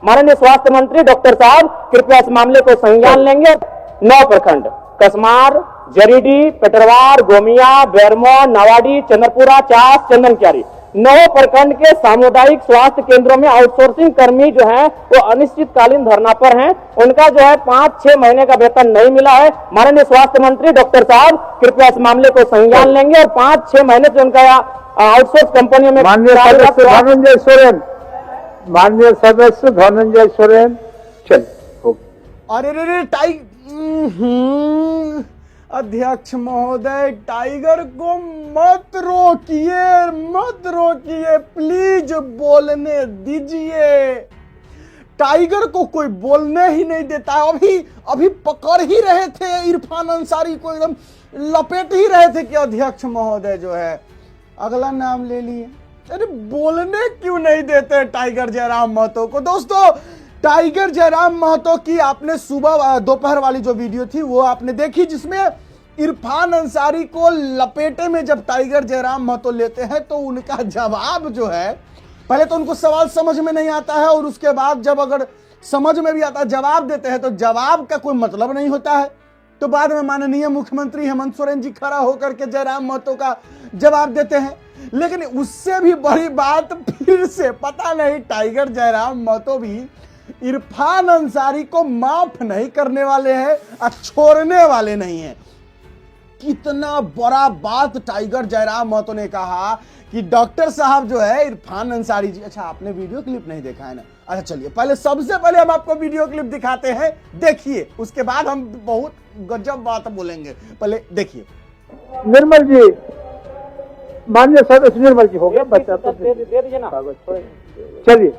माननीय स्वास्थ्य मंत्री डॉक्टर साहब कृपया इस मामले को संज्ञान लेंगे। 9 प्रखंड कसमार, जरीडी, पेटरवार, गोमिया, बेरमो, नवाडी, चंद्रपुरा, चास, चंदनक्यारी 9 प्रखंड के सामुदायिक स्वास्थ्य केंद्रों में आउटसोर्सिंग कर्मी जो हैं वो अनिश्चितकालीन धरना पर हैं। उनका जो है 5-6 महीने का वेतन नहीं मिला है। माननीय स्वास्थ्य मंत्री डॉक्टर साहब कृपया इस मामले को संज्ञान लेंगे और 5-6 महीने से उनका आउटसोर्स कंपनियों में माननीय सदस्य धनंजय सोरेन चल अरे अध्यक्ष महोदय, टाइगर को मत रोकिए प्लीज, बोलने दीजिए। टाइगर को कोई बोलने ही नहीं देता है। अभी पकड़ ही रहे थे इरफान अंसारी को, एकदम लपेट ही रहे थे कि अध्यक्ष महोदय जो है अगला नाम ले लिए। अरे बोलने क्यों नहीं देते टाइगर जयराम महतो को। दोस्तों, टाइगर जयराम महतो की आपने सुबह दोपहर वाली जो वीडियो थी वो आपने देखी, जिसमें इरफान अंसारी को लपेटे में जब टाइगर जयराम महतो लेते हैं तो उनका जवाब जो है, पहले तो उनको सवाल समझ में नहीं आता है और उसके बाद जब अगर समझ में भी आता है जवाब देते हैं तो जवाब का कोई मतलब नहीं होता है। तो बाद में माननीय मुख्यमंत्री हेमंत सोरेन जी खड़ा होकर के जयराम महतो का जवाब देते हैं। लेकिन उससे भी बड़ी बात फिर से पता नहीं टाइगर जयराम महतो भी इरफान अंसारी को माफ नहीं करने वाले हैं और छोड़ने वाले नहीं हैं। कितना बड़ा बात टाइगर जयराम महतो ने कहा कि डॉक्टर साहब जो है इरफान अंसारी जी। अच्छा, आपने वीडियो क्लिप नहीं देखा है ना? अच्छा चलिए, पहले सबसे पहले हम आपको वीडियो क्लिप दिखाते हैं, देखिए, उसके बाद हम बहुत गजब बात बोलेंगे। पहले देखिए। निर्मल जी, माननीय सदस्य निर्मल जी हो गया, बच्चा तो दे दीजिए ना। चलिए,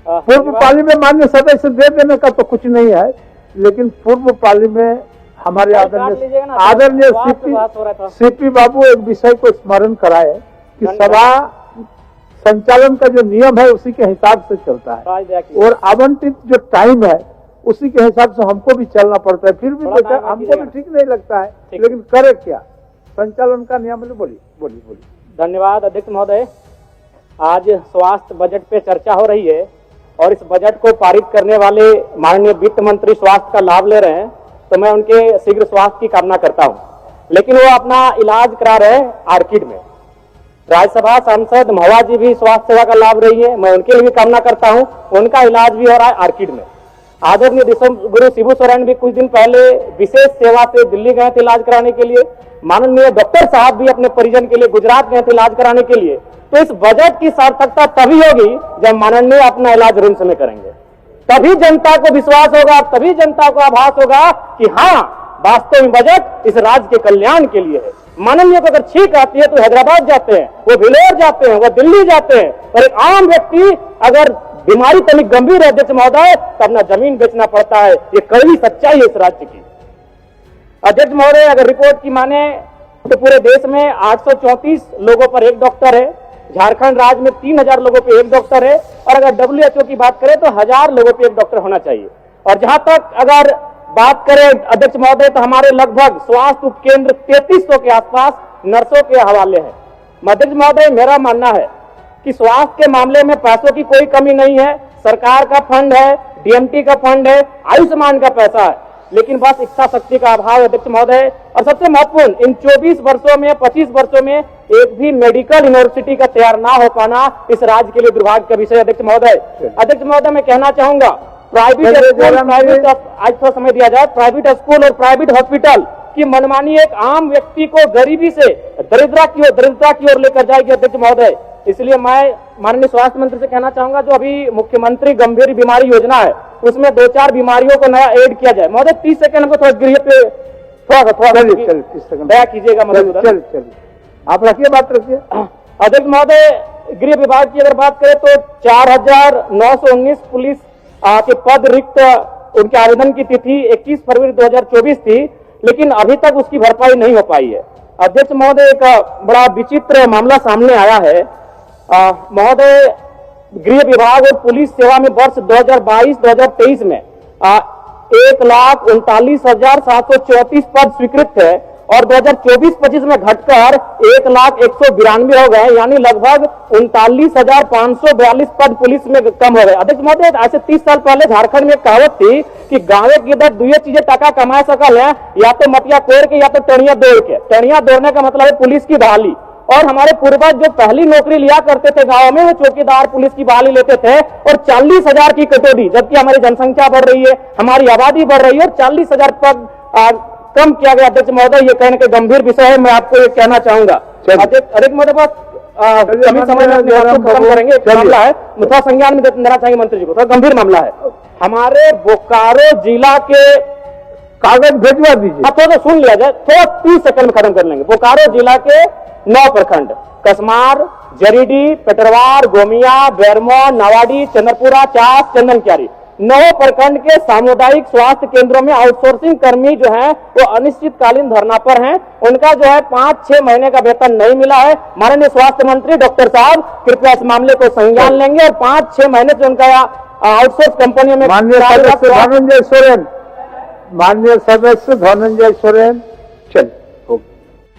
पूर्व पाली में माननीय सदस्य दे देने का तो कुछ नहीं है, लेकिन पूर्व पाली में हमारे आदरणीय सीपी बाबू एक विषय को स्मरण कराए कि सभा संचालन का जो नियम है उसी के हिसाब से चलता है और आवंटित जो टाइम है उसी के हिसाब से हमको भी चलना पड़ता है। फिर भी हमको भी ठीक नहीं लगता है, लेकिन करे क्या, संचालन का नियम। बोलिए। धन्यवाद अध्यक्ष महोदय। आज स्वास्थ्य बजट पे चर्चा हो रही है और इस बजट को पारित करने वाले माननीय वित्त मंत्री स्वास्थ्य का लाभ ले रहे हैं, तो मैं उनके शीघ्र स्वास्थ्य की कामना करता हूं। लेकिन वो अपना इलाज करा रहे हैं आर्किड में। राज्यसभा सांसद महुआ जी भी स्वास्थ्य सेवा का लाभ रही है, मैं उनके लिए भी कामना करता हूं। उनका इलाज भी हो रहा है आर्किड में। आदरणीय गुरु शिबू सोरेन भी कुछ दिन पहले विशेष सेवा से दिल्ली गए थे इलाज कराने के लिए। माननीय डॉक्टर साहब भी अपने परिजन के लिए गुजरात गए थे इलाज कराने के लिए। तो इस बजट की सार्थकता तभी होगी जब माननीय अपना इलाज रिम्स में करेंगे, तभी जनता को विश्वास होगा, तभी जनता को आभास होगा कि हाँ, वास्तव में बजट इस राज्य के कल्याण के लिए है। माननीय को अगर छींक आती है तो हैदराबाद जाते हैं, वो भिलोर जाते हैं, वो दिल्ली जाते हैं, और एक आम व्यक्ति अगर बीमारी तनिक गंभीर है अध्यक्ष महोदय तो अपना जमीन बेचना पड़ता है। ये कड़वी सच्चाई है इस राज्य की। अध्यक्ष महोदय, अगर रिपोर्ट की माने तो पूरे देश में 834 लोगों पर एक डॉक्टर है। झारखंड राज्य में 3000 लोगों पे एक डॉक्टर है, और अगर WHO की बात करें तो 1000 लोगों पे एक डॉक्टर होना चाहिए। और जहां तक अगर बात करें अध्यक्ष महोदय तो हमारे लगभग स्वास्थ्य उपकेंद्र 3300 के आसपास नर्सों के हवाले हैं। अध्यक्ष महोदय, मेरा मानना है कि स्वास्थ्य के मामले में पैसों की कोई कमी नहीं है। सरकार का फंड है, DMT का फंड है, आयुष्मान का पैसा है, लेकिन बस इच्छा शक्ति का अभाव है अध्यक्ष महोदय। और सबसे महत्वपूर्ण, इन 24 वर्षों में 25 वर्षों में एक भी मेडिकल यूनिवर्सिटी का तैयार ना हो पाना इस राज्य के लिए दुर्भाग्य का विषय अध्यक्ष महोदय। अध्यक्ष महोदय, मैं कहना चाहूंगा, प्राइवेट आज थोड़ा समय दिया जाए, प्राइवेट स्कूल और प्राइवेट हॉस्पिटल की मनमानी एक आम व्यक्ति को गरीबी से दरिद्रता की ओर लेकर जाएगी अध्यक्ष महोदय। इसलिए मैं माननीय स्वास्थ्य मंत्री से कहना चाहूंगा, जो अभी मुख्यमंत्री गंभीर बीमारी योजना है उसमें 2-4 बीमारियों को नया ऐड किया जाए। महोदय 30 सेकंड हमको थोड़ा गृह पे थोड़ा दया कीजिएगा। चलिए, आप रखिए, बात रखिए। अध्यक्ष महोदय, गृह विभाग की अगर बात करें तो 4919 पुलिस के पद रिक्त, उनके आवेदन की तिथि 21 फरवरी 2024 थी, लेकिन अभी तक उसकी भरपाई नहीं हो पाई है। अध्यक्ष महोदय, एक बड़ा विचित्र मामला सामने आया है। महोदय, गृह विभाग और पुलिस सेवा में वर्ष 2022-2023 में 1,39,734 पद स्वीकृत है और 2024-25 में घटकर 1,192 हो गए, यानी लगभग 39,542 पद पुलिस में कम हो गए। अध्यक्ष महोदय, आज से 30 साल पहले झारखंड में एक कहावत थी कि गाँव की इधर दुए चीजें टका कमा सकल है, या तो मटिया कोड़ के या तो टेढ़िया दौड़ के। टेढ़िया दौड़ने का मतलब है पुलिस की बहाली। और हमारे पूर्वज जो पहली नौकरी लिया करते थे गांव में, वो चौकीदार पुलिस की बहाली लेते थे और 40,000 की कटौती, जबकि हमारी जनसंख्या बढ़ रही है, हमारी आबादी बढ़ रही है और 40,000 पद कम किया गया। अध्यक्ष महोदय, ये कहने के गंभीर विषय है, मैं आपको ये कहना चाहूंगा। अध्यक्ष महोदय, बस कमी समय में खत्म करेंगे। एक मामला है, थोड़ा संज्ञान में देना चाहिए मंत्री जी को, थोड़ा गंभीर मामला है। हमारे बोकारो जिला के कागज भेजवा दीजिए। थोड़ा सुन लिया जाए, थोड़ा 30 सेकंड में खत्म कर लेंगे। बोकारो जिला के 9 प्रखंड, कसमार, जरीडी, पेटरवार, गोमिया, बेरमो, नवाडी, चंद्रपुरा, चास, चंदनक्यारी, 9 प्रखंड के सामुदायिक स्वास्थ्य केंद्रों में आउटसोर्सिंग कर्मी जो है वो अनिश्चितकालीन धरना पर हैं। उनका जो है 5-6 महीने का वेतन नहीं मिला है। माननीय स्वास्थ्य मंत्री डॉक्टर साहब कृपया इस मामले को संज्ञान लेंगे और 5-6 महीने से उनका आउटसोर्स कंपनियों में माननीय सदस्य धनंजय सोरेन, चल।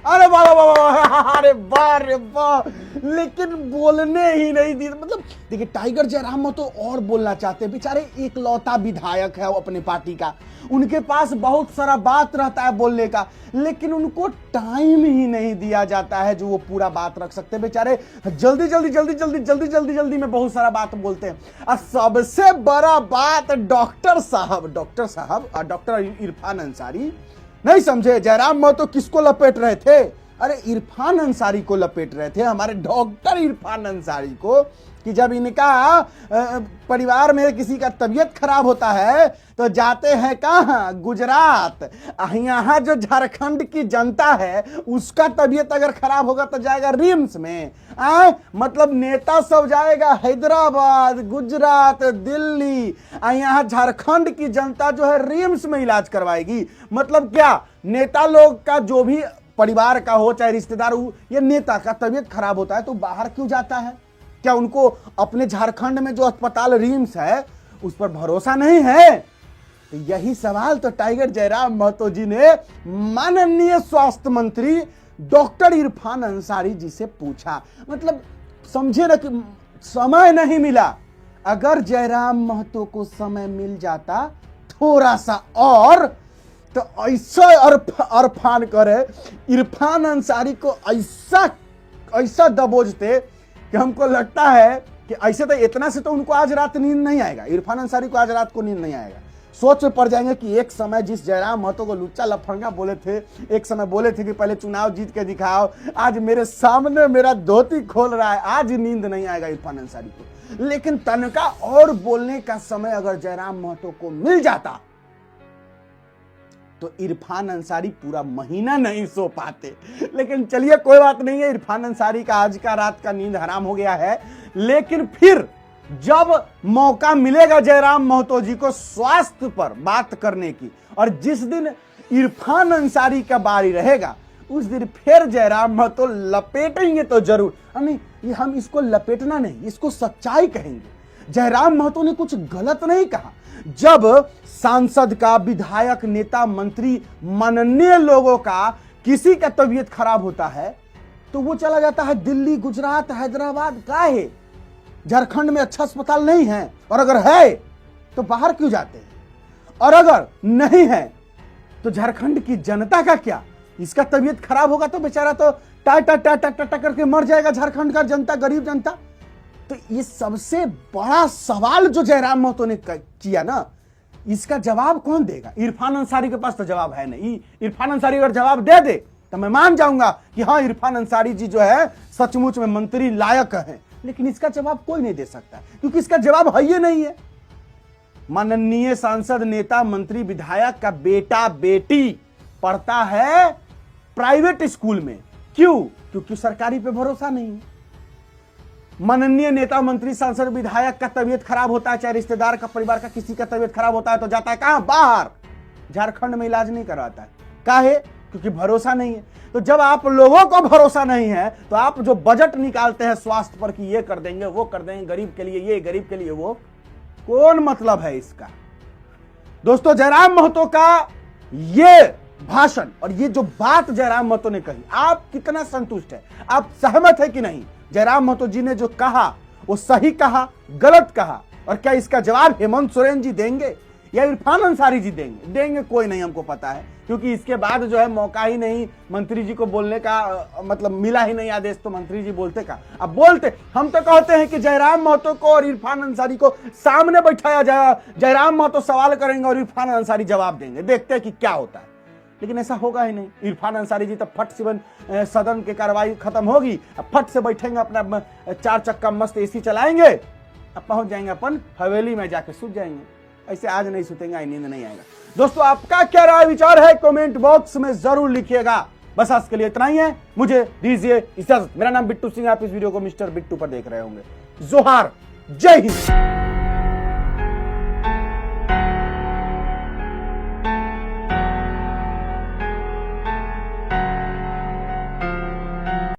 अरे वाह वाह वाह, अरे वाह रे वाह, लेकिन बोलने ही नहीं दी। मतलब देखिए, टाइगर जयराम तो और बोलना चाहते हैं, बेचारे एकलौता विधायक है वो अपने पार्टी का, उनके पास बहुत सारा बात रहता है बोलने का, लेकिन उनको टाइम ही नहीं दिया जाता है जो वो पूरा बात रख सकते हैं। बेचारे जल्दी जल्दी जल्दी जल्दी जल्दी जल्दी जल्दी में बहुत सारा बात बोलते हैं। और सबसे बड़ा बात, डॉक्टर डॉक्टर इरफान अंसारी नहीं समझे, जयराम महतो किसको लपेट रहे थे? अरे इरफान अंसारी को लपेट रहे थे, हमारे डॉक्टर इरफान अंसारी को, कि जब इनका परिवार में किसी का तबीयत खराब होता है तो जाते हैं कहाँ? गुजरात। यहाँ जो झारखंड की जनता है उसका तबीयत अगर खराब होगा तो जाएगा रिम्स में। मतलब नेता सब जाएगा हैदराबाद, गुजरात, दिल्ली, यहाँ झारखंड की जनता जो है रिम्स में इलाज करवाएगी। मतलब क्या, नेता लोग का जो भी परिवार का हो चाहे रिश्तेदार हो, ये नेता का तबीयत खराब होता है तो बाहर क्यों जाता है? क्या उनको अपने झारखंड में जो अस्पताल रिम्स है उस पर भरोसा नहीं है? तो यही सवाल तो टाइगर जयराम महतो जी ने माननीय स्वास्थ्य मंत्री डॉक्टर इरफान अंसारी जी से पूछा। मतलब समझे ना कि समय नहीं मिला। अगर जयराम महतो को समय मिल जाता थोड़ा सा और, तो ऐसा अरफान करे, इरफान अंसारी को ऐसा दबोचते कि हमको लगता है कि ऐसे तो इतना से तो उनको आज रात नींद नहीं आएगा। इरफान अंसारी को आज रात को नींद नहीं आएगा। सोच में पड़ जाएंगे कि एक समय जिस जयराम महतो को लुच्चा लफंगा बोले थे, एक समय बोले थे कि पहले चुनाव जीत के दिखाओ, आज मेरे सामने मेरा धोती खोल रहा है, आज नींद नहीं आएगा इरफान अंसारी को। लेकिन तनका और बोलने का समय अगर जयराम महतो को मिल जाता तो इरफान अंसारी पूरा महीना नहीं सो पाते। लेकिन चलिए कोई बात नहीं है, इरफान अंसारी का आज का रात का नींद हराम हो गया है। लेकिन फिर जब मौका मिलेगा जयराम महतो जी को स्वास्थ्य पर बात करने की, और जिस दिन इरफान अंसारी का बारी रहेगा उस दिन फिर जयराम महतो लपेटेंगे तो जरूर। हम इसको लपेटना नहीं, इसको सच्चाई कहेंगे। जयराम महतो ने कुछ गलत नहीं कहा। जब सांसद का, विधायक, नेता, मंत्री, माननीय लोगों का किसी का तबीयत खराब होता है तो वो चला जाता है दिल्ली, गुजरात, हैदराबाद। का है झारखंड में अच्छा अस्पताल नहीं है, और अगर है तो बाहर क्यों जाते हैं? और अगर नहीं है तो झारखंड की जनता का क्या? इसका तबीयत खराब होगा तो बेचारा तो टा टा टा टा टा करके मर जाएगा झारखंड का जनता, गरीब जनता। तो ये सबसे बड़ा सवाल जो जयराम महतो ने किया ना, इसका जवाब कौन देगा? इरफान अंसारी के पास तो जवाब है नहीं। इरफान अंसारी अगर जवाब दे दे तो मैं मान जाऊंगा कि हाँ, इरफान अंसारी जी जो है सचमुच में मंत्री लायक है। लेकिन इसका जवाब कोई नहीं दे सकता, क्योंकि इसका जवाब है ही नहीं है। माननीय सांसद, नेता, मंत्री, विधायक का बेटा बेटी पढ़ता है प्राइवेट स्कूल में। क्यों? क्योंकि सरकारी पे भरोसा नहीं है। माननीय नेता, मंत्री, सांसद, विधायक का तबीयत खराब होता है, चाहे रिश्तेदार का, परिवार का किसी का तबीयत खराब होता है तो जाता है कहां? बाहर। झारखंड में इलाज नहीं करवाता है। काहे? क्योंकि भरोसा नहीं है। तो जब आप लोगों को भरोसा नहीं है तो आप जो बजट निकालते हैं स्वास्थ्य पर कि ये कर देंगे, वो कर देंगे, गरीब के लिए ये, गरीब के लिए वो, कौन मतलब है इसका? दोस्तों, जयराम महतो का ये भाषण और ये जो बात जयराम महतो ने कही, आप कितना संतुष्ट है, आप सहमत है कि नहीं? जयराम महतो जी ने जो कहा वो सही कहा, गलत कहा? और क्या इसका जवाब हेमंत सोरेन जी देंगे या इरफान अंसारी जी देंगे? देंगे कोई नहीं, हमको पता है, क्योंकि इसके बाद जो है मौका ही नहीं मंत्री जी को बोलने का, मतलब मिला ही नहीं आदेश, तो मंत्री जी बोलते का। अब बोलते, हम तो कहते हैं कि जयराम महतो को और इरफान अंसारी को सामने बैठाया जाए, जयराम महतो सवाल करेंगे और इरफान अंसारी जवाब देंगे, देखते हैं कि क्या होता है। लेकिन ऐसा होगा ही नहीं। इरफान अंसारी जी तो फट से सदन की कार्रवाई खत्म होगी, अब फट से बैठेंगे, अपना 4 चक्का मस्त एसी चलाएंगे, अब पहुंच जाएंगे अपन हवेली में, जाके सूत जाएंगे। ऐसे आज नहीं सुतेंगे, नींद नहीं आएगा। दोस्तों, आपका क्या राय विचार है कमेंट बॉक्स में जरूर लिखिएगा। बस आज के लिए इतना ही है, मुझे दीजिए इजाजत। मेरा नाम बिट्टू सिंह, आप इस वीडियो को मिस्टर बिट्टू पर देख रहे होंगे। जोहार, जय हिंद।